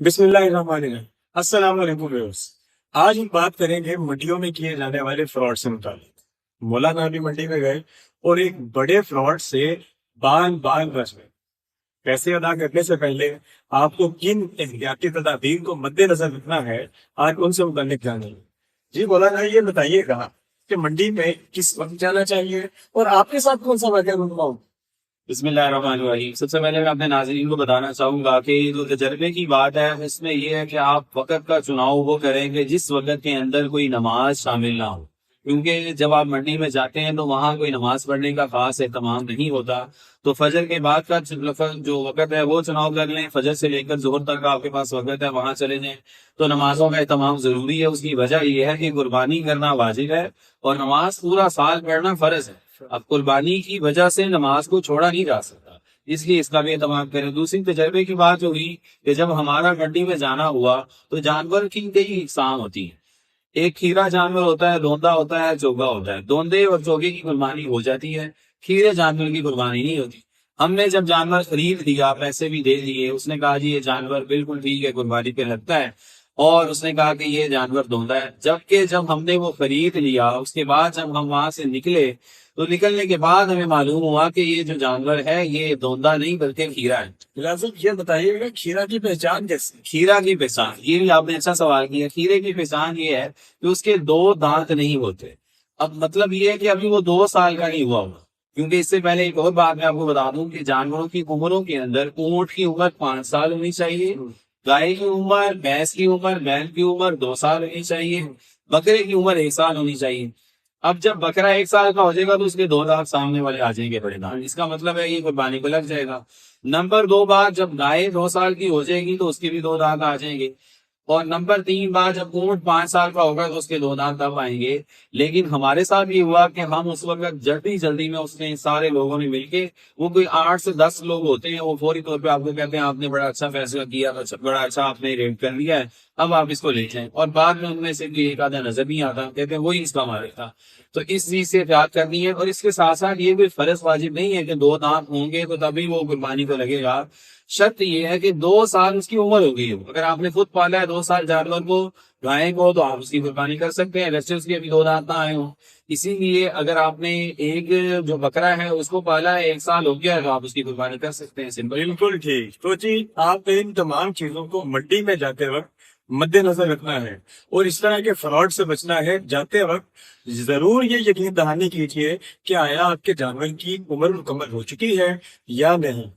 بسم اللہ الرحمن الرحیم۔ السلام علیکم ویورز۔ آج ہم بات کریں گے منڈیوں میں کیے جانے والے فراڈ سے متعلق۔ مولانا بھی منڈی میں گئے اور ایک بڑے فراڈ سے بال بال بچ گئے۔ پیسے ادا کرنے سے پہلے آپ کو کن احتیاطی تدابیر کو مد نظر رکھنا ہے، آج ان سے متعلق جانیں گے۔ جی مولانا، یہ بتائیے گا کہ منڈی میں کس وقت جانا چاہیے اور آپ کے ساتھ کون سا واقعہ رونما ہو؟ بسم اللہ الرحمن الرحیم۔ سب سے پہلے میں اپنے ناظرین کو بتانا چاہوں گا کہ جو تجربے کی بات ہے اس میں یہ ہے کہ آپ وقت کا چناؤ وہ کریں کہ جس وقت کے اندر کوئی نماز شامل نہ ہو، کیونکہ جب آپ منڈی میں جاتے ہیں تو وہاں کوئی نماز پڑھنے کا خاص اہتمام نہیں ہوتا، تو فجر کے بعد کا جو وقت ہے وہ چناؤ کر لیں۔ فجر سے لے کر ظہر تک آپ کے پاس وقت ہے، وہاں چلے جائیں۔ تو نمازوں کا اہتمام ضروری ہے۔ اس کی وجہ یہ ہے کہ قربانی کرنا واجب ہے اور نماز پورا سال پڑھنا فرض ہے۔ اب قربانی کی وجہ سے نماز کو چھوڑا نہیں جا سکتا، اس لیے اس کا بھی اہتمام کریں۔ دوسری تجربے کی بات جو ہوئی کہ جب ہمارا منڈی میں جانا ہوا تو جانور کی کئی اقسام ہوتی ہیں۔ ایک کھیرا جانور ہوتا ہے، دوندا ہوتا ہے، چوگا ہوتا ہے۔ دوندے اور چوگے کی قربانی ہو جاتی ہے، کھیرے جانور کی قربانی نہیں ہوتی۔ ہم نے جب جانور خرید لیا، پیسے بھی دے دیے، اس نے کہا جی یہ جانور بالکل ٹھیک ہے، قربانی پہ لگتا ہے، اور اس نے کہا کہ یہ جانور دوندا ہے۔ جبکہ جب ہم نے وہ خرید لیا، اس کے بعد جب ہم وہاں سے نکلے تو نکلنے کے بعد ہمیں معلوم ہوا کہ یہ جو جانور ہے یہ دوندا نہیں بلکہ کھیرا ہے۔ لازم یہ بتائیے گا کھیرا کی پہچان کیسے؟ کھیرا کی پہچان، یہ بھی آپ نے اچھا سوال کیا۔ کھیرے کی پہچان یہ ہے کہ اس کے دو دانت نہیں ہوتے۔ اب مطلب یہ ہے کہ ابھی وہ 2 سال کا نہیں ہوا ہوگا، کیونکہ اس سے پہلے ایک اور بات میں آپ کو بتا دوں کہ جانوروں کی عمروں کے اندر اونٹ کی عمر 5 سال ہونی چاہیے، گائے کی عمر، بھینس کی عمر، بیل کی عمر 2 سال ہونی چاہیے، بکرے کی عمر 1 سال ہونی چاہیے۔ اب جب بکرا 1 سال کا ہو جائے گا تو اس کے 2 دانت سامنے والے آ جائیں گے، بڑے دانت، اس کا مطلب ہے یہ قربانی کو لگ جائے گا۔ نمبر 2 بات، جب گائے 2 سال کی ہو جائے گی تو اس کے بھی 2 دانت آ جائیں گے۔ اور نمبر 3 بات، جب اونٹ 5 سال کا ہوگا تو اس کے 2 دانت تب آئیں گے۔ لیکن ہمارے ساتھ یہ ہوا کہ ہم اس وقت جلدی میں اس نے سارے لوگوں نے مل کے، وہ کوئی 8 سے 10 لوگ ہوتے ہیں، وہ فوری طور پہ آپ کو کہتے ہیں آپ نے بڑا اچھا فیصلہ کیا، بڑا اچھا آپ نے ریٹ کر لیا ہے، اب آپ اس کو لے جائیں۔ اور بعد میں ان میں سے کوئی ایک آدھا نظر نہیں آتا، کہتے ہیں وہی اس کا مالک تھا۔ تو اس چیز سے احتیاط کرنی ہے، اور اس کے ساتھ ساتھ یہ کوئی فرض واجب نہیں ہے کہ 2 دانت ہوں گے تو تبھی وہ قربانی کو لگے گا۔ شرط یہ ہے کہ 2 سال اس کی عمر ہو گئی ہو۔ اگر آپ نے خود پالا ہے 2 سال جانور کو، گائے کو، تو آپ اس کی قربانی کر سکتے ہیں، ویسے اس کے ابھی 2 دانت نہ آئے ہوں۔ اسی لیے اگر آپ نے ایک جو بکرا ہے اس کو پالا ہے، 1 سال ہو گیا ہے، تو آپ اس کی قربانی کر سکتے ہیں۔ سمپل۔ بالکل ٹھیک۔ تو جی آپ نے ان تمام چیزوں کو منڈی میں جاتے وقت مد نظر رکھنا ہے اور اس طرح کے فراڈ سے بچنا ہے۔ جاتے وقت ضرور یہ یقین دہانی کیجیے کہ آیا آپ کے جانور کی عمر مکمل ہو چکی ہے یا نہیں۔